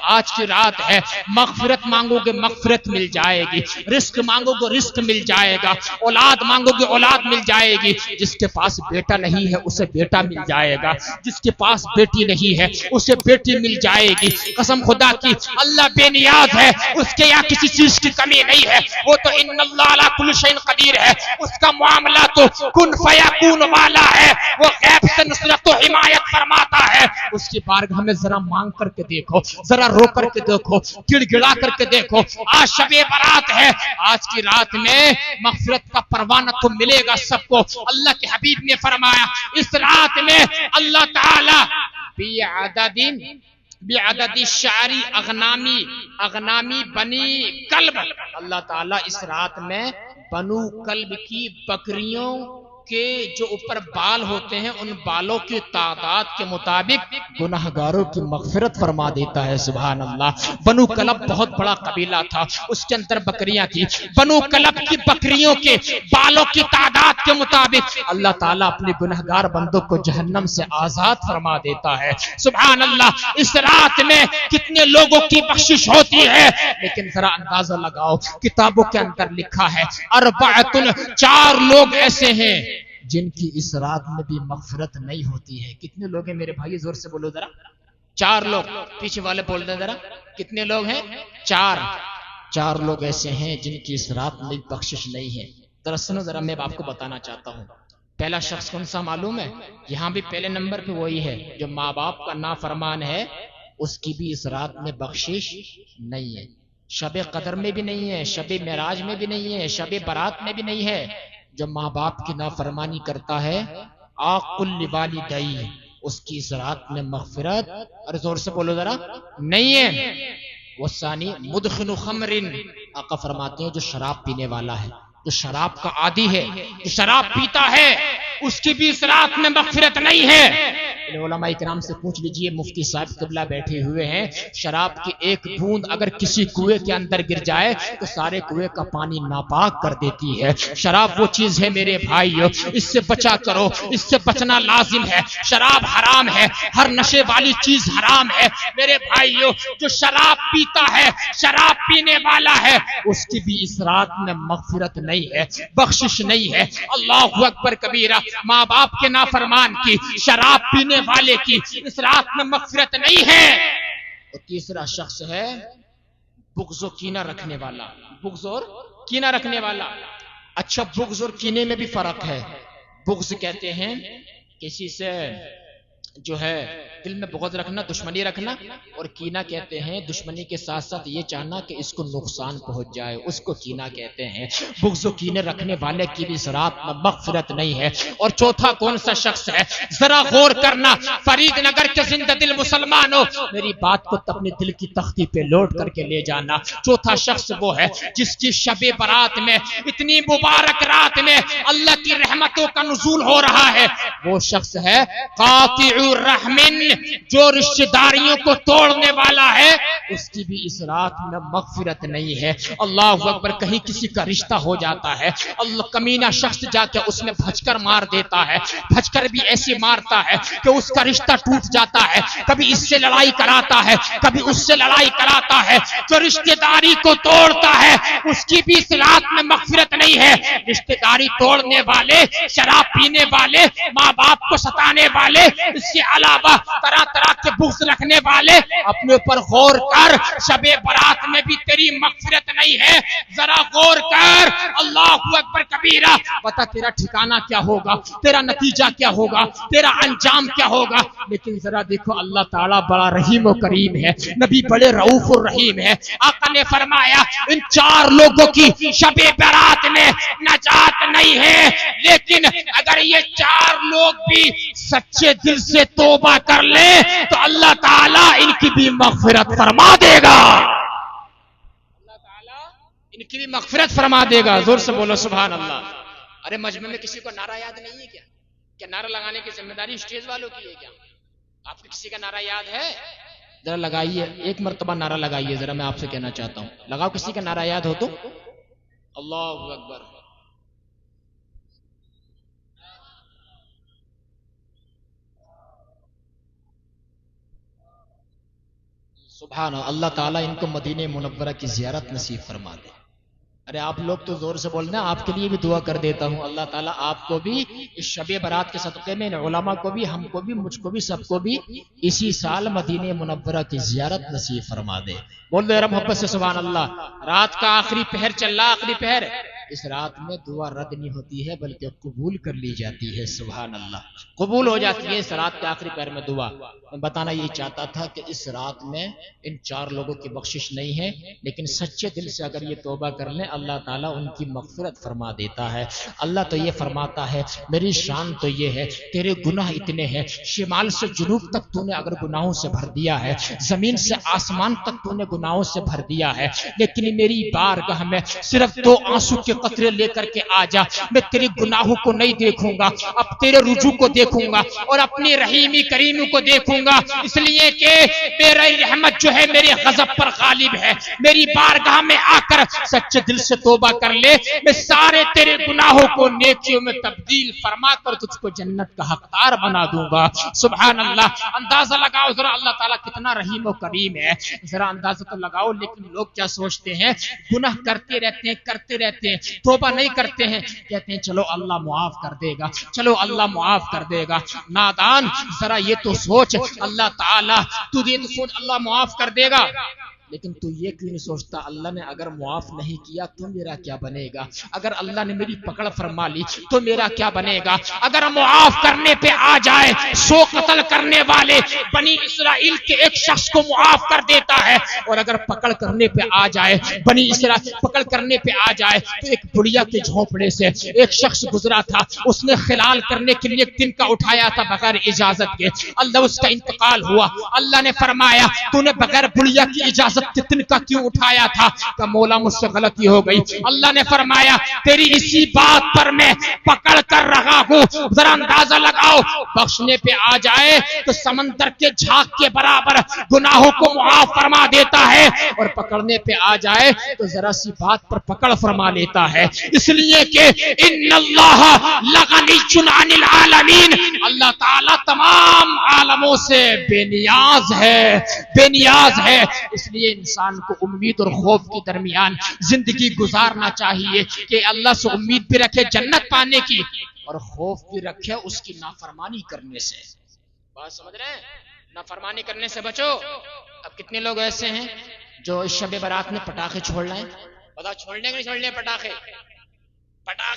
آج کی رات ہے، مغفرت مانگو گے مغفرت مل جائے گی، رزق مانگو گے رزق مل جائے گا، اولاد مانگو گے اولاد مل جائے گی، جس کے پاس بیٹا نہیں ہے اسے بیٹا مل جائے گا، جس کے پاس بیٹی نہیں ہے اسے بیٹی مل جائے گی۔ قسم خدا کی اللہ بے نیاز ہے، اس کے یہاں کسی چیز کی کمی نہیں ہے، وہ تو ان اللہ علی کل شیء قدیر ہے، اس کا معاملہ تو کن فیکون والا ہے، وہ غیب سے نصرت و حمایت فرماتا ہے۔ اس کی بارگاہ میں ذرا مانگ کر کے دیکھو، ذرا رو کر کے دیکھو، گڑ گڑا کر کے دیکھو۔ آج شب برات ہے، آج کی رات میں مغفرت کا پروانہ تو ملے گا سب کو۔ اللہ کے حبیب نے فرمایا اس رات میں اللہ تعالی بعدد الشعر اغنامی بنی کلب، اللہ تعالیٰ اس رات میں بنو کلب کی بکریوں کے جو اوپر بال ہوتے ہیں ان بالوں کی تعداد کے مطابق گناہگاروں کی مغفرت فرما دیتا ہے۔ سبحان اللہ۔ بنو کلب بہت بڑا قبیلہ تھا، اس کے اندر بکریاں تھی، بنو کلب کی بکریوں کے بالوں کی تعداد کے مطابق اللہ تعالیٰ اپنے گناہگار بندوں کو جہنم سے آزاد فرما دیتا ہے۔ سبحان اللہ۔ اس رات میں کتنے لوگوں کی بخشش ہوتی ہے، لیکن ذرا اندازہ لگاؤ، کتابوں کے اندر لکھا ہے اربعۃ، 4 لوگ ایسے ہیں جن کی اس رات میں بھی مغفرت نہیں ہوتی ہے۔ کتنے لوگ ہیں میرے بھائی؟ زور سے بولو ذرا۔ 4 لوگ۔ پیچھے والے بول دیں ذرا، کتنے لوگ ہیں؟ 4 لوگ ایسے ہیں جن کی اس رات میں بخشش نہیں ہے۔ ذرا سنو، ذرا میں آپ کو بتانا چاہتا ہوں۔ پہلا شخص کون سا معلوم ہے؟ یہاں بھی پہلے نمبر پہ وہی ہے جو ماں باپ کا نافرمان ہے، اس کی بھی اس رات میں بخشش نہیں ہے۔ شب قدر میں بھی نہیں ہے، شب معراج میں بھی نہیں ہے، شب برات میں بھی نہیں ہے۔ جو ماں باپ کی نافرمانی کرتا ہے عاق لوالدیہ، اس کی اس رات میں مغفرت، اور زور سے بولو ذرا، نہیں ہے۔ وہ ثانی مدخن خمر، آقا فرماتے ہیں جو شراب پینے والا ہے، جو شراب کا عادی ہے، جو شراب پیتا ہے، اس کی بھی اس رات میں مغفرت نہیں ہے۔ علماء کرام سے پوچھ لیجئے، مفتی صاحب قبلہ بیٹھے ہوئے ہیں، شراب کی ایک بوند اگر کسی کنویں کے اندر گر جائے تو سارے کنویں کا پانی ناپاک کر دیتی ہے۔ شراب وہ چیز ہے میرے بھائیو، اس سے بچا کرو، اس سے بچنا لازم ہے۔ شراب حرام ہے، ہر نشے والی چیز حرام ہے میرے بھائیو۔ جو شراب پیتا ہے، شراب پینے والا ہے، اس کی بھی اس رات میں مغفرت نہیں ہے، بخشش نہیں ہے۔ اللہ اکبر کبیرہ۔ ماں باپ کے نافرمان کی، شراب پینے والے کی اس رات میں مغفرت نہیں ہے۔ اور تیسرا شخص ہے بغض و کینہ رکھنے والا، بغض اور کینہ رکھنے والا۔ اچھا، بغض اور کینے میں بھی فرق ہے۔ بغض کہتے ہیں کسی سے جو ہے دل میں بغض رکھنا، دشمنی رکھنا، اور کینہ کہتے ہیں دشمنی کے ساتھ ساتھ یہ چاہنا کہ اس کو نقصان پہنچ جائے، اس کو کینہ کہتے ہیں۔ بغض و کینے رکھنے والے کی بھی اس رات میں مغفرت نہیں ہے۔ اور چوتھا کون سا شخص ہے؟ ذرا غور کرنا، فرید نگر کے زندہ دل مسلمانوں، میری بات کو اپنے دل کی تختی پہ لوٹ کر کے لے جانا۔ چوتھا شخص وہ ہے جس کی شب برات میں، اتنی مبارک رات میں اللہ کی رحمتوں کا نزول ہو رہا ہے۔ وہ شخص ہے قاطع الرحم، جو رشتہ داریوں کو توڑنے والا ہے، اس کی بھی اس رات میں مغفرت نہیں ہے۔ اللہ اکبر۔ کہیں کسی کا رشتہ ہو جاتا ہے، اللہ کمینہ شخص جا کے اس میں بھج کر مار دیتا ہے، بھج کر بھی ایسی مارتا ہے کہ اس کا رشتہ ٹوٹ جاتا ہے، کبھی اس سے لڑائی کراتا ہے، کبھی اس سے لڑائی کراتا ہے۔ جو رشتہ داری کو توڑتا ہے اس کی بھی اس رات میں مغفرت نہیں ہے۔ رشتہ داری توڑنے والے، شراب پینے والے، ماں باپ کو ستانے والے، اس کے علاوہ طرح طرح کے بغض رکھنے والے، اپنے اوپر غور کر، شب برات میں بھی تیری مغفرت نہیں ہے۔ ذرا غور کر، اللہ اکبر کبیرہ۔ بتا تیرا ٹھکانہ کیا ہوگا، تیرا نتیجہ کیا ہوگا، تیرا انجام کیا ہوگا۔ لیکن ذرا دیکھو، اللہ تعالیٰ بڑا رحیم و کریم ہے، نبی بڑے رؤوف الرحیم ہے۔ آقا نے فرمایا ان 4 لوگوں کی شب برات میں نجات نہیں ہے، لیکن اگر یہ 4 لوگ بھی سچے دل سے توبہ کر لیں تو اللہ تعالیٰ ان کی بھی مغفرت فرما دے گا۔ اللہ تعالیٰ ان کی بھی مغفرت فرما دے گا۔ زور سے بولو سبحان اللہ۔ ارے مجمع میں کسی کو نعرہ یاد نہیں ہے کیا؟ کیا نعرہ لگانے کی ذمہ داری اسٹیج والوں کی ہے کیا؟ آپ کو کسی کا نعرہ یاد ہے؟ ذرا لگائیے، ایک مرتبہ نعرہ لگائیے، ذرا میں آپ سے کہنا چاہتا ہوں، لگاؤ کسی کا نعرہ یاد ہو تو۔ اللہ اکبر۔ سبحان اللہ تعالیٰ ان کو مدینہ منورہ کی زیارت نصیب فرما دے. ارے آپ لوگ تو زور سے بولنا، آپ کے لیے بھی دعا کر دیتا ہوں. اللہ تعالیٰ آپ کو بھی اس شب برات کے صدقے میں، علماء کو بھی، ہم کو بھی، مجھ کو بھی، سب کو بھی اسی سال مدینہ منورہ کی زیارت نصیب فرما دے. بول دے رب محبت سے سبحان اللہ. رات کا آخری پہر چل رہا، آخری پہر. اس رات میں دعا رد نہیں ہوتی ہے بلکہ قبول کر لی جاتی ہے. سبحان اللہ، قبول ہو جاتی ہے اس رات کے آخری پہر میں دعا. میں بتانا یہ چاہتا تھا کہ اس رات میں ان 4 لوگوں کی بخشش نہیں ہے، لیکن سچے دل سے اگر یہ توبہ کر لیں اللہ تعالیٰ ان کی مغفرت فرما دیتا ہے. اللہ تو یہ فرماتا ہے، میری شان تو یہ ہے، تیرے گناہ اتنے ہیں، شمال سے جنوب تک تو نے اگر گناہوں سے بھر دیا ہے، زمین سے آسمان تک تو نے گناہوں سے بھر دیا ہے، لیکن میری بارگاہ میں صرف 2 آنسو کے قطرے لے کر کے آ جا. میں تیرے گناہوں کو نہیں دیکھوں گا، اب تیرے رجوع کو دیکھوں گا اور اپنی رحیمی کریمی کو دیکھوں گا، اس لیے کہ میری رحمت جو ہے میرے غضب پر غالب ہے. میری بارگاہ میں آ کر سچے دل سے توبہ کر لے، میں سارے تیرے گناہوں کو نیکیوں میں تبدیل فرما کر تجھ کو جنت کا حقدار بنا دوں گا. سبحان اللہ. اندازہ لگاؤ ذرا اللہ تعالیٰ کتنا رحیم و کریم ہے، ذرا اندازہ تو لگاؤ. لیکن لوگ کیا سوچتے ہیں، گناہ کرتے رہتے ہیں، کرتے رہتے ہیں، توبہ نہیں کرتے ہیں، کہتے ہیں چلو اللہ معاف کر دے گا، چلو اللہ معاف کر دے گا. نادان، ذرا یہ تو سوچ اللہ تعالیٰ، تو یہ تو سوچ اللہ معاف کر دے گا، لیکن تو یہ کیوں نہیں سوچتا اللہ نے اگر معاف نہیں کیا تو میرا کیا بنے گا؟ اگر اللہ نے میری پکڑ فرما لی تو میرا کیا بنے گا؟ اگر معاف کرنے پہ آ جائے، 100 قتل کرنے والے بنی اسرائیل کے ایک شخص کو معاف کر دیتا ہے، اور اگر پکڑ کرنے پہ آ جائے، بنی اسرائیل پکڑ کرنے پہ آ جائے تو ایک بڑھیا کے جھونپڑے سے ایک شخص گزرا تھا، اس نے خلال کرنے کے لیے تن کا اٹھایا تھا بغیر اجازت کے، اللہ اس کا انتقال ہوا. اللہ نے فرمایا تو نے بغیر بڑھیا کی اجازت کتن کا کیوں اٹھایا تھا؟ کہ مولا مجھ سے غلطی ہو گئی. اللہ نے فرمایا تیری اسی بات پر میں پکڑ کر رہا ہوں. ذرا اندازہ لگاؤ، بخشنے پہ آ جائے تو سمندر کے جھاگ کے برابر گناہوں کو معاف فرما دیتا ہے، اور پکڑنے پہ آ جائے تو ذرا سی بات پر پکڑ فرما لیتا ہے. اس لیے کہ ان اللہ لغنی عن العالمین، اللہ تعالیٰ تمام عالموں سے بے نیاز ہے، بے نیاز ہے. اس لیے انسان کو امید اور خوف کے درمیان زندگی گزارنا چاہیے کہ اللہ سے امید بھی رکھے جنت پانے کی، اور خوف بھی رکھے اس کی نافرمانی کرنے سے. بات سمجھ رہے ہیں؟ نافرمانی کرنے سے بچو. اب کتنے لوگ ایسے ہیں جو اس شب برات میں پٹاخے چھوڑ رہے ہیں؟ بتاؤ چھوڑنے کے نہیں چھوڑنے؟ پٹاخے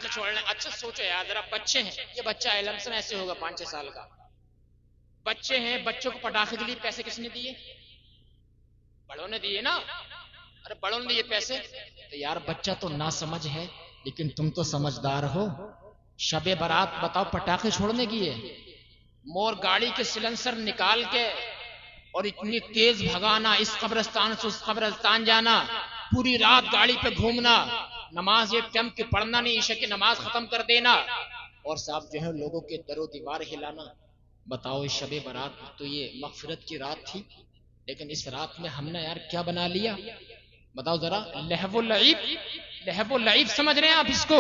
چھوڑنے. اچھا سوچو یار ذرا، بچے ہیں، یہ بچہ ہے لمسم ایسے ہوگا 5-6 سال کا، بچے ہیں، بچوں کو پٹاخے کے لیے پیسے کس نے دیے؟ بڑوں نے دیے نا. ارے بڑوں نے دیے پیسے تو یار بچہ تو نہ سمجھ ہے، لیکن تم تو سمجھدار ہو. شب برات بتاؤ پٹاخے چھوڑنے کی ہے، مور گاڑی کے سلنسر نکال کے اور اتنی تیز بھگانا، اس قبرستان سے اس قبرستان جانا، پوری رات گاڑی پہ گھومنا، نماز ایک ٹائم کی پڑھنا نہیں، عشاء کی نماز ختم کر دینا، اور صاحب جو ہے لوگوں کے در و دیوار ہلانا. بتاؤ شب برات تو یہ مغفرت کی رات تھی، لیکن اس رات میں ہم نے یار کیا بنا لیا؟ بتاؤ ذرا. لہو و لعب سمجھ رہے ہیں آپ اس کو؟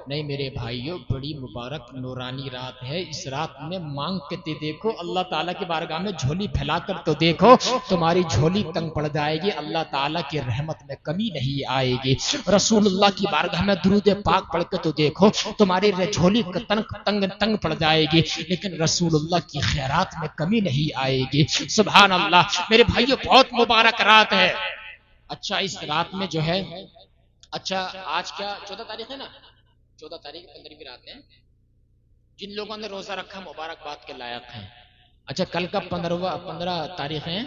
نہیں میرے بھائیوں، بڑی مبارک نورانی رات ہے. اس رات میں مانگ کے دیکھو، اللہ تعالیٰ کی بارگاہ میں جھولی پھیلا کر تو دیکھو، تمہاری جھولی تنگ پڑ جائے گی، اللہ تعالیٰ کی رحمت میں کمی نہیں آئے گی. رسول اللہ کی بارگاہ میں درود پاک پڑھ کے تو دیکھو، تمہاری جھولی تنگ پڑ جائے گی، لیکن رسول اللہ کی خیرات میں کمی نہیں آئے گی. سبحان اللہ. میرے بھائیوں بہت مبارک رات ہے. اچھا اس رات میں جو ہے، اچھا آج کیا 14 تاریخ ہے نا؟ 14 تاریخ 15ویں رات ہے. جن لوگوں نے روزہ رکھا مبارکباد کے لائق ہیں. اچھا کل کا 15 تاریخ ہے،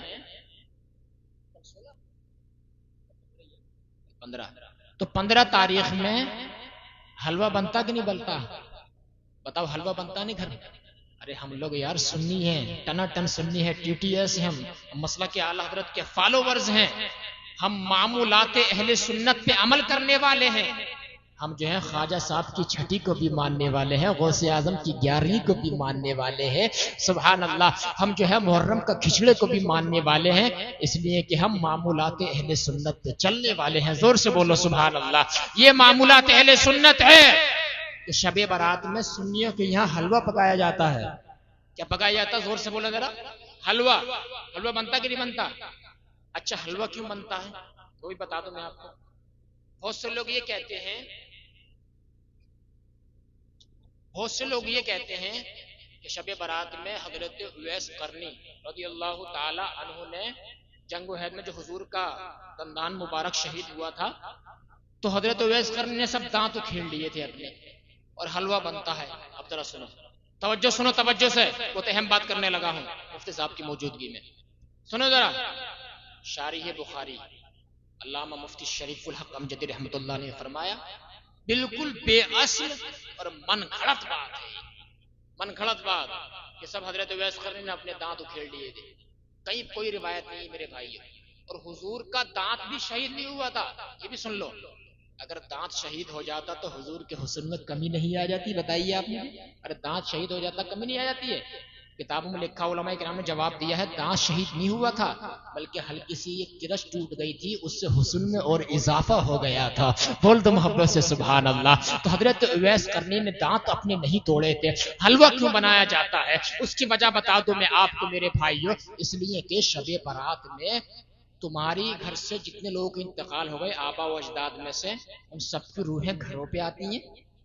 15 تو 15 تاریخ میں حلوہ بنتا کہ نہیں بنتا؟ بتاؤ حلوہ بنتا نہیں گھر؟ ارے ہم لوگ یار سنی ہیں، ٹنا ٹن سنی ہے، ٹی ٹی ایس ہم مسلک کے اعلی حضرت کے فالوورز ہیں، ہم معمولات اہل سنت پہ عمل کرنے والے ہیں. ہم جو ہے خواجہ صاحب کی چھٹی کو بھی ماننے والے ہیں، غوث اعظم کی 11ویں کو بھی ماننے والے ہیں. سبحان اللہ. ہم جو ہے محرم کا کھچڑے کو بھی ماننے والے ہیں، اس لیے کہ ہم معمولات اہل سنت پہ چلنے والے ہیں. زور سے بولو سبحان اللہ. یہ معمولات اہل سنت ہے. شب برات میں سنیوں کے یہاں حلوہ پکایا جاتا ہے. کیا پکایا جاتا؟ زور سے بولو ذرا. حلوہ بنتا کہ نہیں بنتا؟ اچھا حلوہ کیوں بنتا ہے وہ بھی بتا دوں میں آپ کو. بہت سے لوگ یہ کہتے ہیں کہ شب برات میں حضرت اویس قرنی رضی اللہ تعالی عنہ نے جنگ احد میں جو حضور کا دندان مبارک شہید ہوا تھا تو حضرت اویس قرنی نے سب دانت کھیل لیے تھے اپنے اور حلوہ بنتا ہے. اب ذرا سنو توجہ سے وہ تو اہم بات کرنے لگا ہوں مفتی صاحب کی موجودگی میں. سنو ذرا. شارح بخاری علامہ مفتی شریف الحق امجدی رحمۃ اللہ نے فرمایا بالکل بے اصل اور من گھڑت بات کہ سب حضرت اویس قرنی نے اپنے دانت اکھیڑ لیے تھے. کہیں کوئی روایت نہیں میرے بھائی. اور حضور کا دانت بھی شہید نہیں ہوا تھا. یہ بھی سن لو. اگر دانت شہید ہو جاتا تو حضور کے حسن میں کمی نہیں آ جاتی؟ بتائیے آپ نے. ارے دانت شہید ہو جاتا کمی نہیں آ جاتی ہے؟ کتابوں میں لکھا علماء کرام نے جواب دیا ہے دانت شہید نہیں ہوا تھا بلکہ ہلکی سی ایک کرش ٹوٹ گئی تھی اس سے حسن میں اور اضافہ ہو گیا تھا. بول دو محبت سے سبحان اللہ. تو حضرت اویس قرنی نے دانت اپنے نہیں توڑے تھے. حلوہ کیوں بنایا جاتا ہے اس کی وجہ بتا دو میں آپ کو میرے بھائیوں. اس لیے کہ شب برات میں تمہاری گھر سے جتنے لوگوں کے انتقال ہو گئے آبا و اجداد میں سے ان سب کی روحیں گھروں پہ آتی ہیں.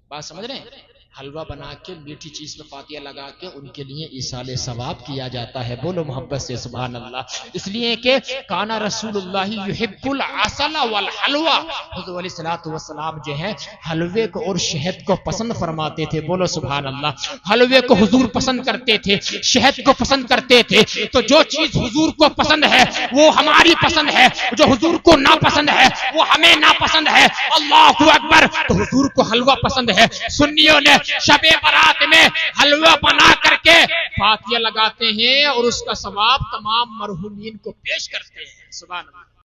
بات سمجھ رہے ہیں؟ حلوہ بنا کے میٹھی چیز میں فاتحہ لگا کے ان کے لیے ایصال ثواب کیا جاتا ہے. بولو محبت سے سبحان اللہ. اس لیے کہ کانا رسول اللہ یحب العسل والحلوہ. حضور علیہ الصلوۃ والسلام جو ہے حلوے کو اور شہد کو پسند فرماتے تھے. بولو سبحان اللہ. حلوے کو حضور پسند کرتے تھے, شہد کو پسند کرتے تھے. تو جو چیز حضور کو پسند ہے وہ ہماری پسند ہے, جو حضور کو ناپسند ہے وہ ہمیں ناپسند ہے. اللہ اکبر. تو حضور کو حلوہ پسند ہے. سنیوں نے شب برات میں حلوہ بنا کر کے فاتحہ لگاتے ہیں اور اس کا ثواب تمام مرحومین کو پیش کرتے ہیں. سبحان اللہ.